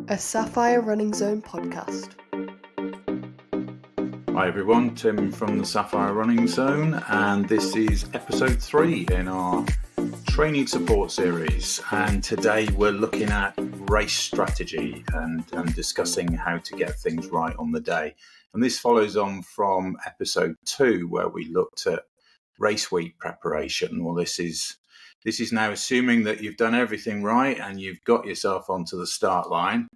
A Sapphire Running Zone podcast. Hi everyone, Tim from the Sapphire Running Zone, and this is episode 3 in our training support series. And today we're looking at race strategy and discussing how to get things right on the day. And this follows on from episode 2 where we looked at race week preparation. Well, this is now assuming that you've done everything right and you've got yourself onto the start line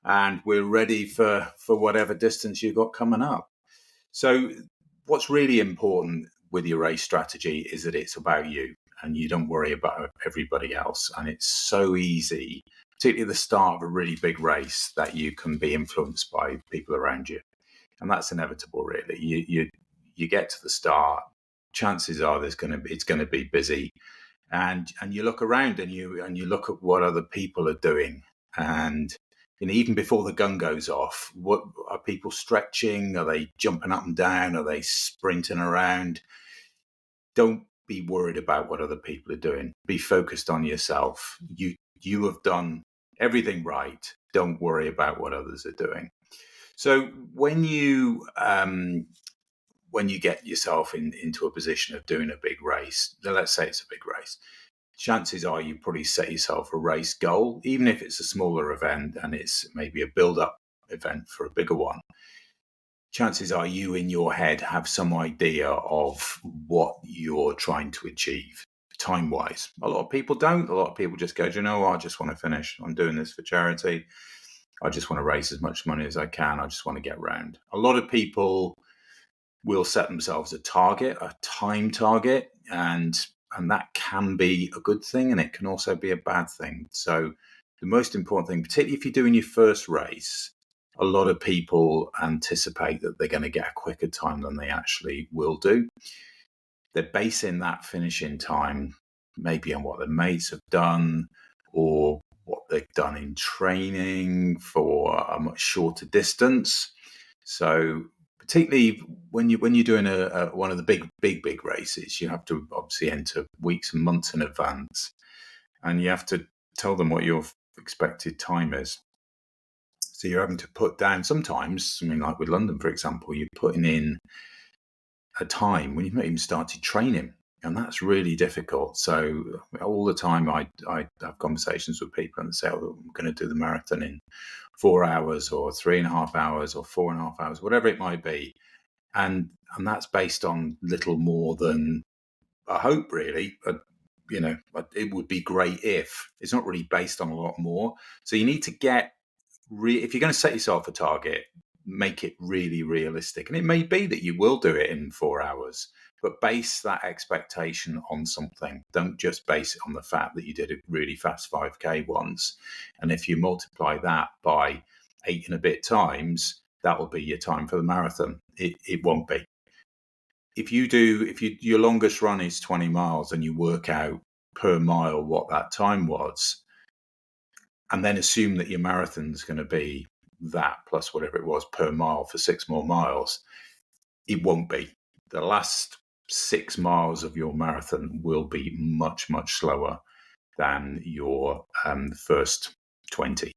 and we're ready for whatever distance you've got coming up. So what's really important with your race strategy is that it's about you and you don't worry about everybody else. And it's so easy, particularly at the start of a really big race, that you can be influenced by people around you. And that's inevitable, really. You get to the start, chances are it's going to be busy. And you look around and you look at what other people are doing, and even before the gun goes off, what are people stretching? Are they jumping up and down? Are they sprinting around? Don't be worried about what other people are doing. Be focused on yourself. You have done everything right. Don't worry about what others are doing. So when you get yourself into a position of doing a big race, let's say it's a big race, chances are you probably set yourself a race goal, even if it's a smaller event and it's maybe a build-up event for a bigger one. Chances are you in your head have some idea of what you're trying to achieve time-wise. A lot of people don't. A lot of people just go, I just want to finish. I'm doing this for charity. I just want to raise as much money as I can. I just want to get round. A lot of people will set themselves a target, a time target, and that can be a good thing and it can also be a bad thing. So the most important thing, particularly if you're doing your first race, a lot of people anticipate that they're going to get a quicker time than they actually will do. They're basing that finishing time maybe on what their mates have done or what they've done in training for a much shorter distance. So particularly when you're doing one of the big races, you have to obviously enter weeks and months in advance, and you have to tell them what your expected time is. So you're having to put down sometimes something like with London, for example, you're putting in a time when you've not even started training, and that's really difficult. So all the time I have conversations with people and they say, I'm going to do the marathon in 4 hours or 3.5 hours or 4.5 hours, whatever it might be. And that's based on little more than a hope, really. It would be great if. It's not really based on a lot more. So you need to get, if you're going to set yourself a target, make it really realistic. And it may be that you will do it in 4 hours, but base that expectation on something. Don't just base it on the fact that you did a really fast 5K once. And if you multiply that by 8 and a bit times, that will be your time for the marathon. It won't be. If your longest run is 20 miles and you work out per mile what that time was, and then assume that your marathon is going to be that plus whatever it was per mile for 6 more miles, it won't be. The last 6 miles of your marathon will be much, much slower than your first 20.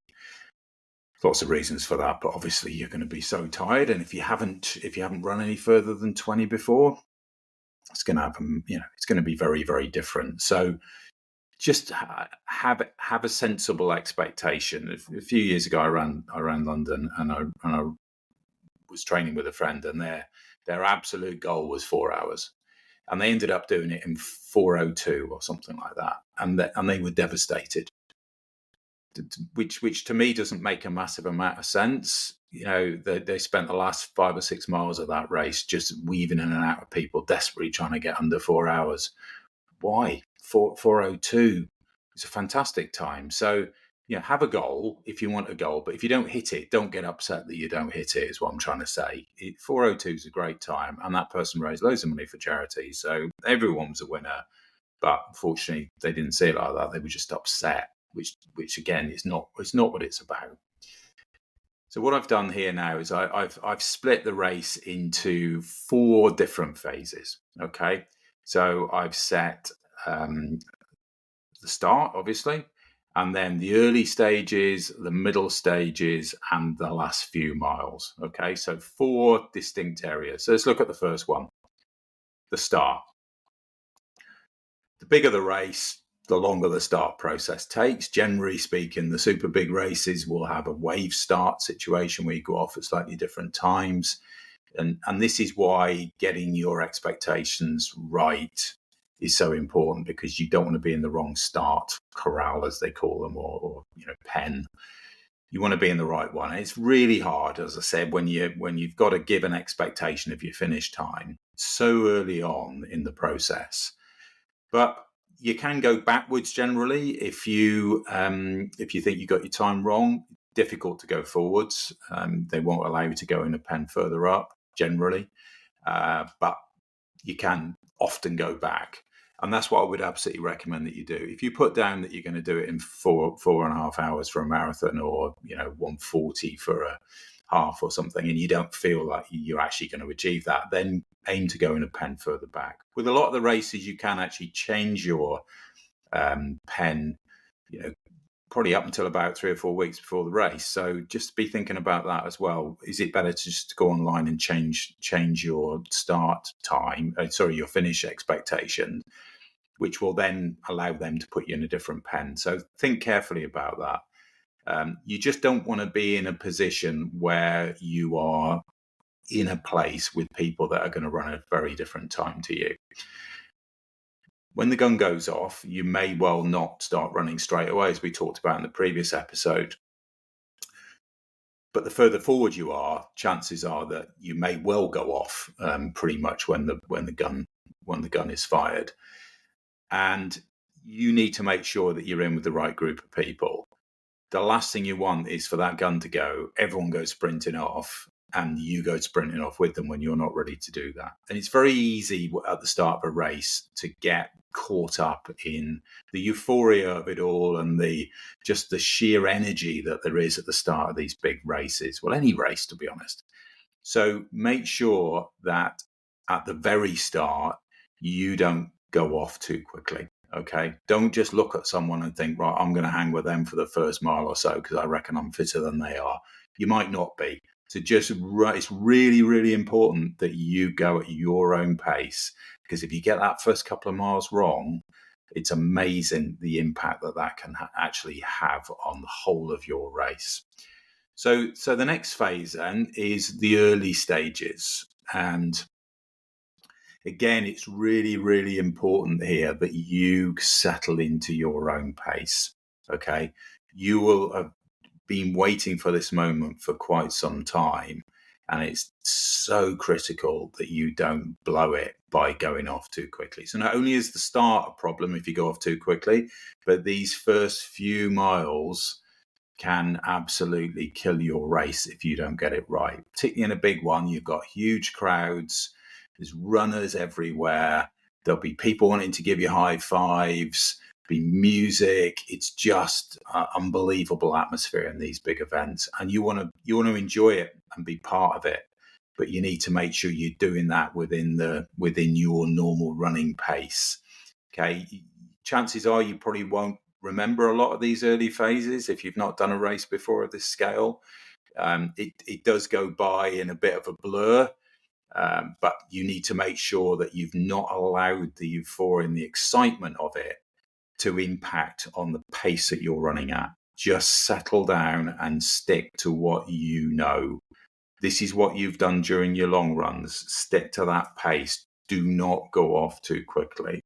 Lots of reasons for that, but obviously you're going to be so tired, and if you haven't run any further than 20 before, it's going to happen. It's going to be very, very different. So just have a sensible expectation. A few years ago, I ran London, and I was training with a friend, and their absolute goal was 4 hours, and they ended up doing it in 4:02 or something like that, and they were devastated. Which to me doesn't make a massive amount of sense. They spent the last 5 or 6 miles of that race just weaving in and out of people, desperately trying to get under 4 hours. Why? 4:02 is a fantastic time. So, have a goal if you want a goal, but if you don't hit it, don't get upset that you don't hit it, is what I'm trying to say. 4:02 is a great time, and that person raised loads of money for charity, so everyone was a winner. But unfortunately, they didn't see it like that. They were just upset, which again is not what it's about. So what I've done here now is I've split the race into 4 different phases. Okay, so I've set the start, obviously, and then the early stages, the middle stages, and the last few miles. Okay, so 4 distinct areas. So let's look at the first one, the start. The bigger the race, the longer the start process takes. Generally speaking, the super big races will have a wave start situation where you go off at slightly different times. And this is why getting your expectations right is so important, because you don't want to be in the wrong start corral, as they call them, or pen. You want to be in the right one. And it's really hard, as I said, when you've got to give an expectation of your finish time so early on in the process. But you can go backwards generally if you think you got your time wrong. Difficult to go forwards. They won't allow you to go in a pen further up generally, but you can often go back. And that's what I would absolutely recommend that you do. If you put down that you're going to do it in 4.5 hours for a marathon, or 140 for a half or something, and you don't feel like you're actually going to achieve that, then aim to go in a pen further back. With a lot of the races, you can actually change your pen, probably up until about 3 or 4 weeks before the race. So just be thinking about that as well. Is it better to just go online and change your start time, your finish expectation, which will then allow them to put you in a different pen? So think carefully about that. You just don't want to be in a position where you are in a place with people that are going to run a very different time to you. When the gun goes off, you may well not start running straight away, as we talked about in the previous episode. But the further forward you are, chances are that you may well go off pretty much when the gun is fired. And you need to make sure that you're in with the right group of people. The last thing you want is for that gun to go, everyone goes sprinting off, and you go sprinting off with them when you're not ready to do that. And it's very easy at the start of a race to get caught up in the euphoria of it all, and the sheer energy that there is at the start of these big races. Well, any race, to be honest. So make sure that at the very start, you don't go off too quickly. Okay, don't just look at someone and think, right, I'm going to hang with them for the first mile or so because I reckon I'm fitter than they are. You might not be. So it's really, really important that you go at your own pace, because if you get that first couple of miles wrong, it's amazing the impact that can actually have on the whole of your race. So the next phase then is the early stages. And again, it's really, really important here that you settle into your own pace. Okay. You will have been waiting for this moment for quite some time, and it's so critical that you don't blow it by going off too quickly. So not only is the start a problem if you go off too quickly, but these first few miles can absolutely kill your race if you don't get it right. Particularly in a big one, you've got huge crowds, there's runners everywhere, there'll be people wanting to give you high fives, be music. It's just unbelievable atmosphere in these big events, and you want to enjoy it and be part of it, but you need to make sure you're doing that within your normal running pace. Okay, chances are you probably won't remember a lot of these early phases if you've not done a race before of this scale. It does go by in a bit of a blur, but you need to make sure that you've not allowed the euphoria and the excitement of it to impact on the pace that you're running at. Just settle down and stick to what you know. This is what you've done during your long runs. Stick to that pace. Do not go off too quickly.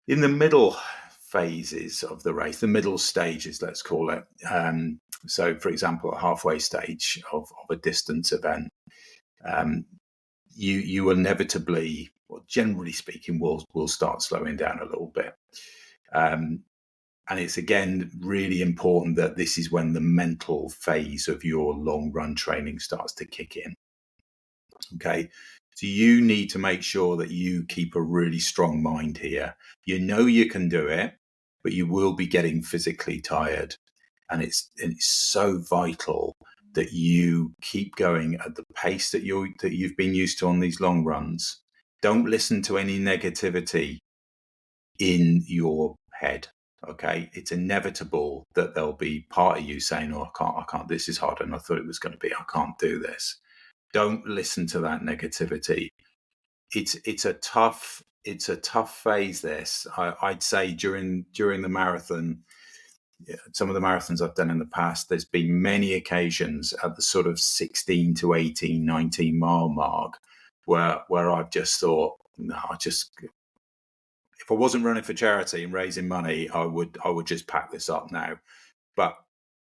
In the middle phases of the race, the middle stages, let's call it. So, for example, a halfway stage of a distance event, you inevitably, well, generally speaking, will start slowing down a little bit. And it's, again, really important that this is when the mental phase of your long run training starts to kick in. Okay. So you need to make sure that you keep a really strong mind here. You know you can do it, but you will be getting physically tired. And it's so vital that you keep going at the pace that you've been used to on these long runs. Don't listen to any negativity in your head. Okay, it's inevitable that there'll be part of you saying, "Oh, I can't. This is harder than I thought it was going to be. I can't do this." Don't listen to that negativity. It's a tough phase. This I'd say during the marathon, some of the marathons I've done in the past, there's been many occasions at the sort of 16 to 18, 19 mile mark where I've just thought, no, if I wasn't running for charity and raising money, I would just pack this up now. But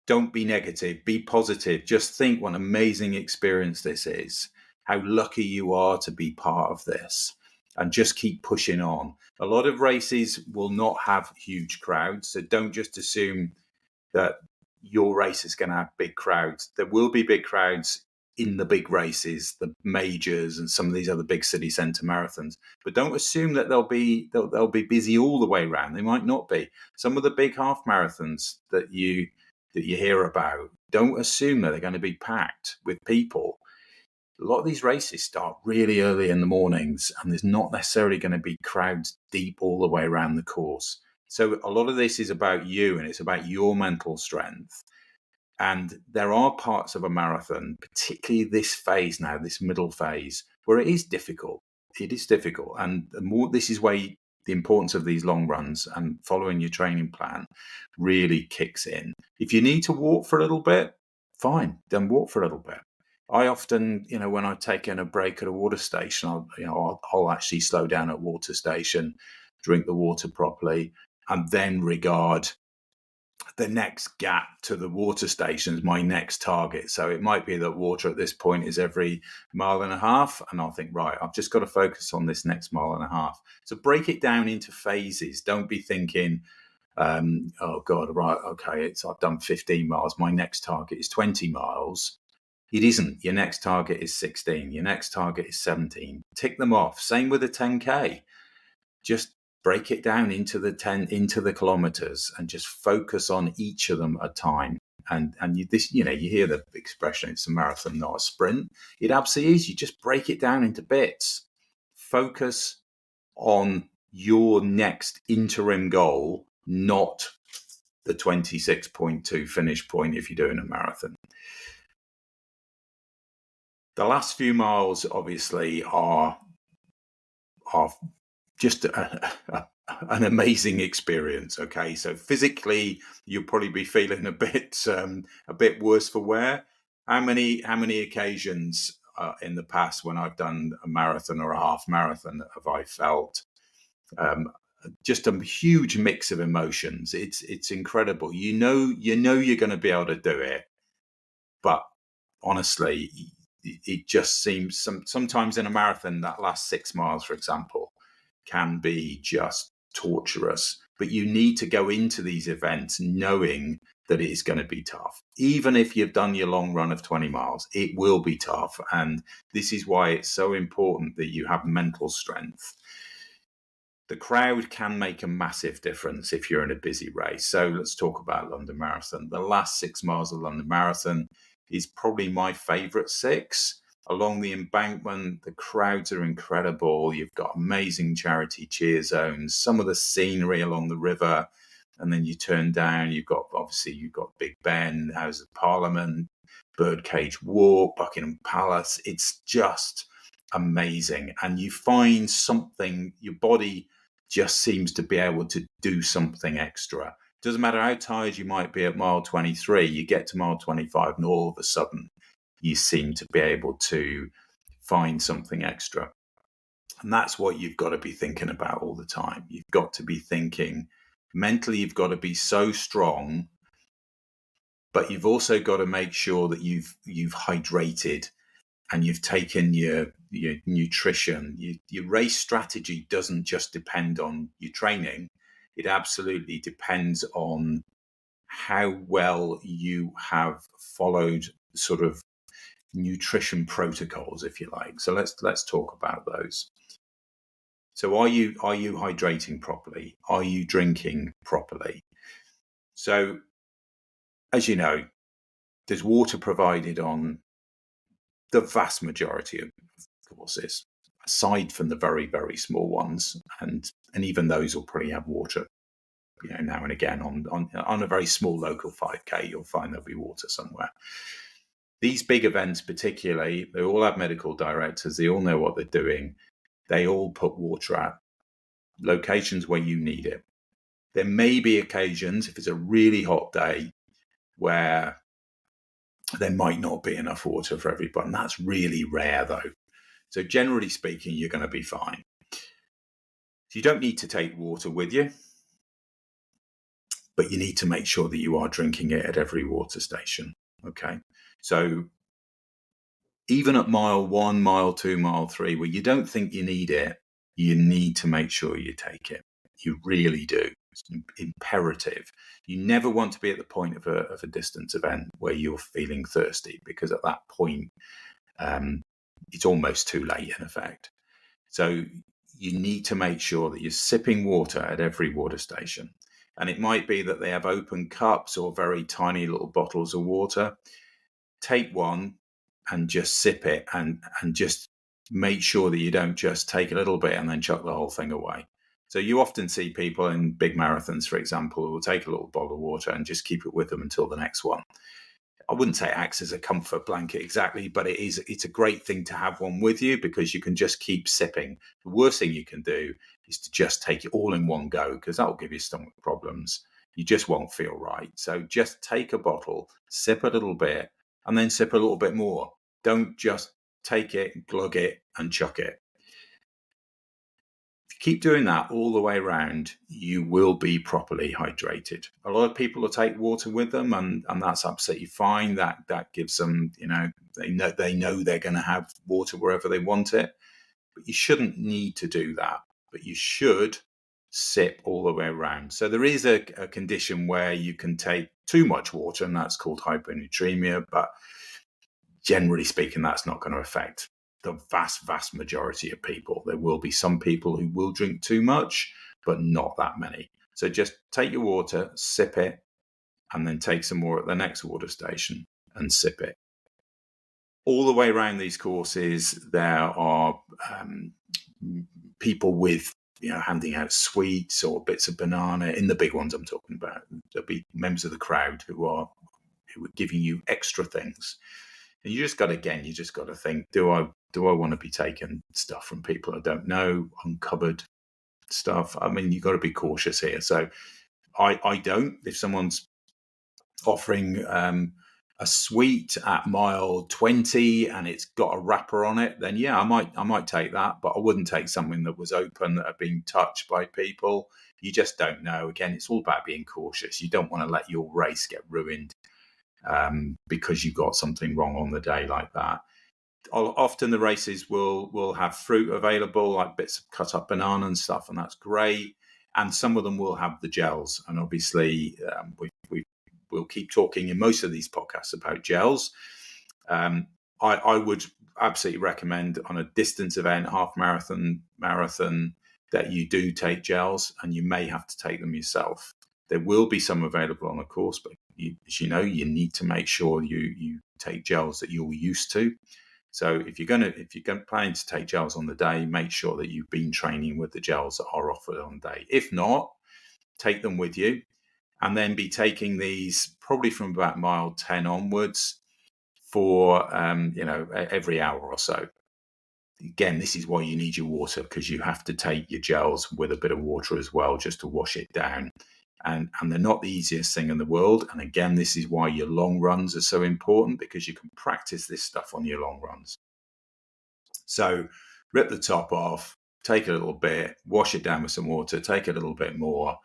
don't be negative, be positive. Just think what an amazing experience this is, how lucky you are to be part of this, and just keep pushing on. A lot of races will not have huge crowds, so don't just assume that your race is going to have big crowds. There will be big crowds in the big races, the majors, and some of these other big city centre marathons. But don't assume that they'll be busy all the way around. They might not be. Some of the big half marathons that you hear about, don't assume that they're going to be packed with people. A lot of these races start really early in the mornings, and there's not necessarily going to be crowds deep all the way around the course. So a lot of this is about you, and it's about your mental strength. And there are parts of a marathon, particularly this phase now, this middle phase, where it is difficult. It is difficult. And this is where the importance of these long runs and following your training plan really kicks in. If you need to walk for a little bit, fine, then walk for a little bit. I often, when I've taken a break at a water station, I'll actually slow down at water station, drink the water properly, and then regard the next gap to the water station is my next target. So it might be that water at this point is every mile and a half. And I'll think, right, I've just got to focus on this next mile and a half. So break it down into phases. Don't be thinking, oh God, right, okay, I've done 15 miles. My next target is 20 miles. It isn't. Your next target is 16. Your next target is 17. Tick them off. Same with a 10K. Just break it down into the kilometers and just focus on each of them at a time. And you hear the expression, it's a marathon, not a sprint. It absolutely is. You just break it down into bits. Focus on your next interim goal, not the 26.2 finish point if you're doing a marathon. The last few miles obviously are just an amazing experience. Okay, so physically you'll probably be feeling a bit worse for wear. How many occasions in the past when I've done a marathon or a half marathon have I felt just a huge mix of emotions? It's incredible. You know you're going to be able to do it, but honestly, it just seems sometimes in a marathon, that last 6 miles, for example, can be just torturous. But you need to go into these events knowing that it is going to be tough. Even if you've done your long run of 20 miles, it will be tough. And this is why it's so important that you have mental strength. The crowd can make a massive difference if you're in a busy race. So let's talk about London Marathon. The last 6 miles of London Marathon is probably my favourite 6. Along the embankment, the crowds are incredible. You've got amazing charity cheer zones, some of the scenery along the river, and then you turn down, you've got Big Ben, House of Parliament, Birdcage Walk, Buckingham Palace. It's just amazing. And you find something, your body just seems to be able to do something extra. Doesn't matter how tired you might be at mile 23, you get to mile 25 and all of a sudden you seem to be able to find something extra. And that's what you've got to be thinking about all the time. You've got to be thinking mentally, you've got to be so strong, but you've also got to make sure that you've hydrated and you've taken your nutrition. Your race strategy doesn't just depend on your training. It absolutely depends on how well you have followed sort of nutrition protocols, if you like. So let's talk about those. So are you hydrating properly? Are you drinking properly? So as you know, there's water provided on the vast majority of courses, aside from the very, very small ones, and even those will probably have water. now and again on a very small local 5K, you'll find there'll be water somewhere. These big events particularly, they all have medical directors. They all know what they're doing. They all put water at locations where you need it. There may be occasions, if it's a really hot day, where there might not be enough water for everybody. And that's really rare, though. So generally speaking, you're going to be fine. So you don't need to take water with you, but you need to make sure that you are drinking it at every water station. Okay. So even at mile 1, mile 2, mile 3, where you don't think you need it, you need to make sure you take it. You really do. It's imperative. You never want to be at the point of a distance event where you're feeling thirsty, because at that point, it's almost too late in effect. So you need to make sure that you're sipping water at every water station. And it might be that they have open cups or very tiny little bottles of water. Take one and just sip it, and just make sure that you don't just take a little bit and then chuck the whole thing away. So you often see people in big marathons, for example, who will take a little bottle of water and just keep it with them until the next one. I wouldn't say it acts as a comfort blanket exactly, but it's a great thing to have one with you, because you can just keep sipping. The worst thing you can do is to just take it all in one go, because that will give you stomach problems. You just won't feel right. So just take a bottle, sip a little bit, and then sip a little bit more. Don't just take it, glug it, and chuck it. If you keep doing that all the way around, you will be properly hydrated. A lot of people will take water with them, and that's absolutely fine. That gives them, they know they're going to have water wherever they want it. But you shouldn't need to do that. But you should sip all the way around. So there is a condition where you can take too much water, and that's called hyponatremia. But generally speaking, that's not going to affect the vast majority of people. There will be some people who will drink too much, but not that many. So just take your water, sip it, and then take some more at the next water station and sip it. All the way around these courses, there are people with, handing out sweets or bits of banana. In the big ones I'm talking about, there'll be members of the crowd who are giving you extra things. And you just got to think, do I want to be taking stuff from people I don't know, uncovered stuff? I mean, you've got to be cautious here. So I don't. If someone's offering a sweet at mile 20 and it's got a wrapper on it, then yeah, I might take that, but I wouldn't take something that was open, that had been touched by people. You just don't know. Again, it's all about being cautious. You don't want to let your race get ruined because you got something wrong on the day like that. Often the races will have fruit available, like bits of cut up banana and stuff, and that's great. And some of them will have the gels. And obviously, we'll keep talking in most of these podcasts about gels. I would absolutely recommend on a distance event, half marathon, that you do take gels, and you may have to take them yourself. There will be some available on the course, but as you know, you need to make sure you take gels that you're used to. So if you're planning to take gels on the day, make sure that you've been training with the gels that are offered on the day. If not, take them with you, and then be taking these probably from about mile 10 onwards for every hour or so. Again, this is why you need your water, because you have to take your gels with a bit of water as well, just to wash it down. And they're not the easiest thing in the world. And again, this is why your long runs are so important, because you can practice this stuff on your long runs. So rip the top off, take a little bit, wash it down with some water, take a little bit more.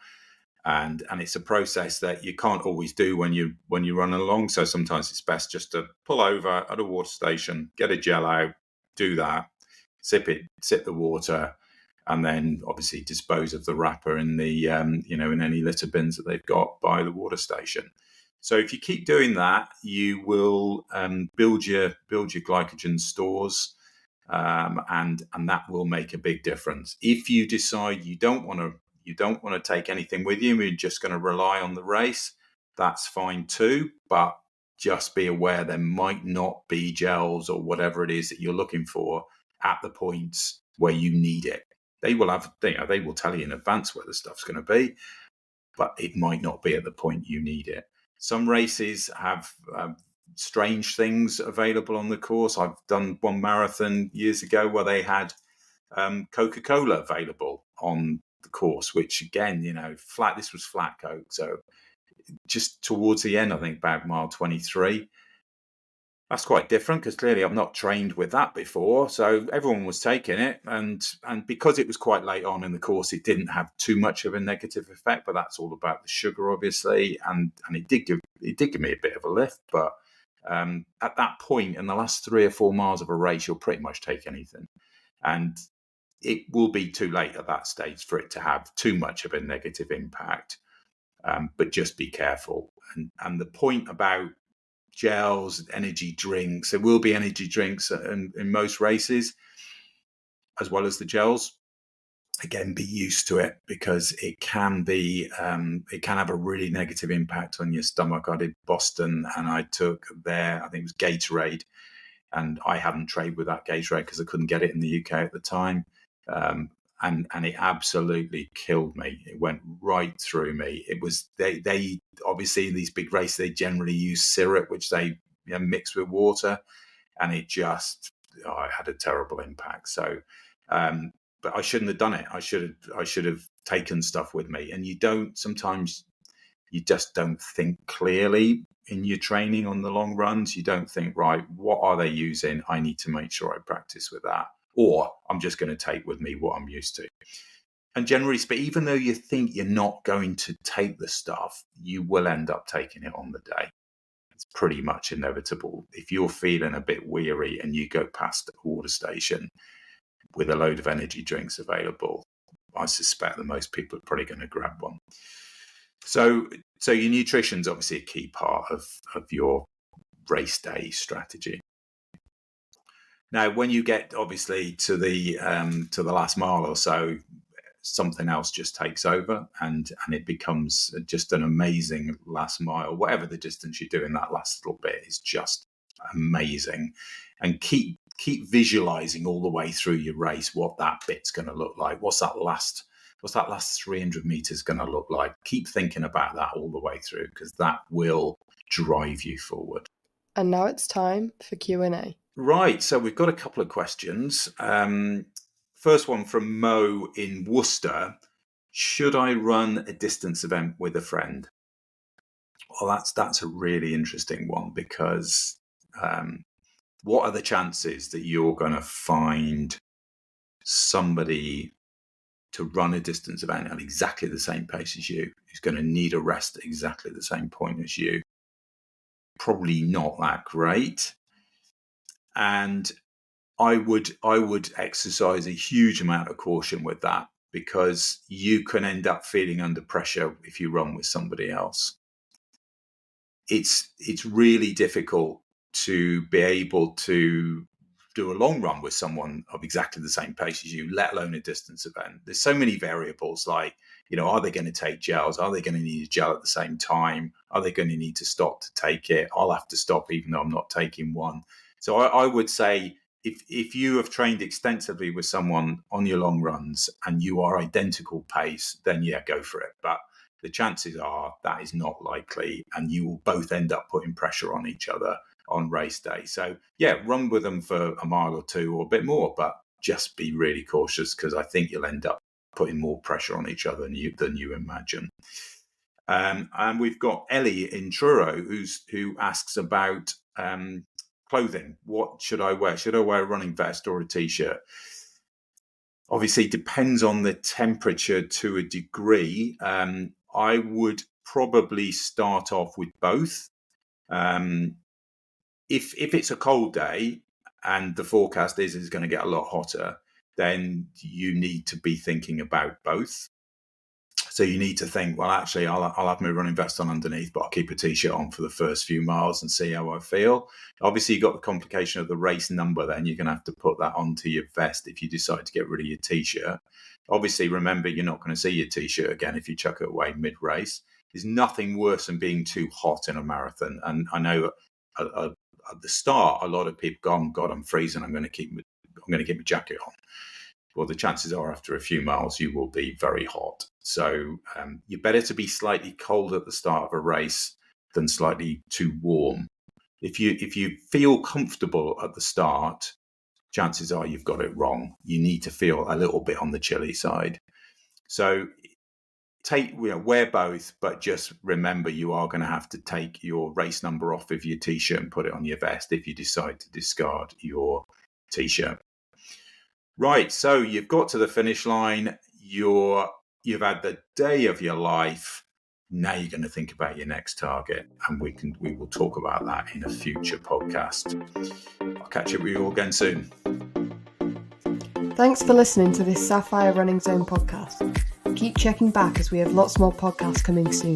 And it's a process that you can't always do when you run along. So sometimes it's best just to pull over at a water station, get a gel out, do that, sip the water, and then obviously dispose of the wrapper in the in any litter bins that they've got by the water station. So if you keep doing that, you will build your glycogen stores, and that will make a big difference. If you decide you don't want to take anything with you, you're just going to rely on the race, that's fine too. But just be aware there might not be gels or whatever it is that you're looking for at the points where you need it. They will have, they will tell you in advance where the stuff's going to be. but it might not be at the point you need it. Some races have strange things available on the course. I've done one marathon years ago where they had Coca-Cola available on the course, which again, this was flat Coke. So just towards the end, I think about mile 23, that's quite different because clearly I've not trained with that before. So everyone was taking it, and because it was quite late on in the course, it didn't have too much of a negative effect. But that's all about the sugar, obviously, and it did give me a bit of a lift. But at that point, in the last 3 or 4 miles of a race, you'll pretty much take anything, and it will be too late at that stage for it to have too much of a negative impact. But just be careful. And the point about gels, energy drinks, there will be energy drinks in most races, as well as the gels. Again, be used to it because it can have a really negative impact on your stomach. I did Boston and I took I think it was Gatorade, and I hadn't traded with that Gatorade because I couldn't get it in the UK at the time. And it absolutely killed me. It went right through me. It was they obviously in these big races they generally use syrup, which they mix with water, and it just it had a terrible impact. So, but I shouldn't have done it. I should have taken stuff with me. And sometimes you just don't think clearly in your training on the long runs. You don't think, right, what are they using? I need to make sure I practice with that. Or I'm just going to take with me what I'm used to. And generally speaking, even though you think you're not going to take the stuff, you will end up taking it on the day. It's pretty much inevitable. If you're feeling a bit weary and you go past the water station with a load of energy drinks available, I suspect that most people are probably going to grab one. So your nutrition is obviously a key part of your race day strategy. Now, when you get obviously to the last mile or so, something else just takes over, and it becomes just an amazing last mile. Whatever the distance you do in that last little bit is just amazing, and keep visualizing all the way through your race what that bit's going to look like. What's that last 300 meters going to look like? Keep thinking about that all the way through, because that will drive you forward. And now it's time for Q&A. Right, so we've got a couple of questions. First one from Mo in Worcester. Should I run a distance event with a friend? Well, that's a really interesting one, because what are the chances that you're going to find somebody to run a distance event at exactly the same pace as you, who's going to need a rest at exactly the same point as you? Probably not that great. And I would exercise a huge amount of caution with that, because you can end up feeling under pressure if you run with somebody else. It's really difficult to be able to do a long run with someone of exactly the same pace as you, let alone a distance event. There's so many variables, like, are they going to take gels? Are they going to need a gel at the same time? Are they going to need to stop to take it? I'll have to stop even though I'm not taking one. So I would say, if you have trained extensively with someone on your long runs and you are identical pace, then yeah, go for it. But the chances are that is not likely, and you will both end up putting pressure on each other on race day. So yeah, run with them for a mile or two or a bit more, but just be really cautious, because I think you'll end up putting more pressure on each other than you imagine. And we've got Ellie in Truro who asks about clothing. What should I wear? Should I wear a running vest or a t-shirt? Obviously, depends on the temperature to a degree. I would probably start off with both. If it's a cold day and the forecast is going to get a lot hotter, then you need to be thinking about both. So you need to think, well, actually, I'll have my running vest on underneath, but I'll keep a t-shirt on for the first few miles and see how I feel. Obviously, you've got the complication of the race number. Then you're going to have to put that onto your vest if you decide to get rid of your t-shirt. Obviously, remember, you're not going to see your t-shirt again if you chuck it away mid-race. There's nothing worse than being too hot in a marathon. And I know at the start, a lot of people go, oh, God, I'm freezing. I'm going to keep my jacket on. well, the chances are after a few miles you will be very hot. So you're better to be slightly cold at the start of a race than slightly too warm. If you feel comfortable at the start, chances are you've got it wrong. You need to feel a little bit on the chilly side. So wear both, but just remember you are going to have to take your race number off of your t-shirt and put it on your vest if you decide to discard your t-shirt. Right, so you've got to the finish line. You've had the day of your life. Now you're going to think about your next target, and we will talk about that in a future podcast. I'll catch up with you all again soon. Thanks for listening to this Sapphire Running Zone podcast. Keep checking back as we have lots more podcasts coming soon.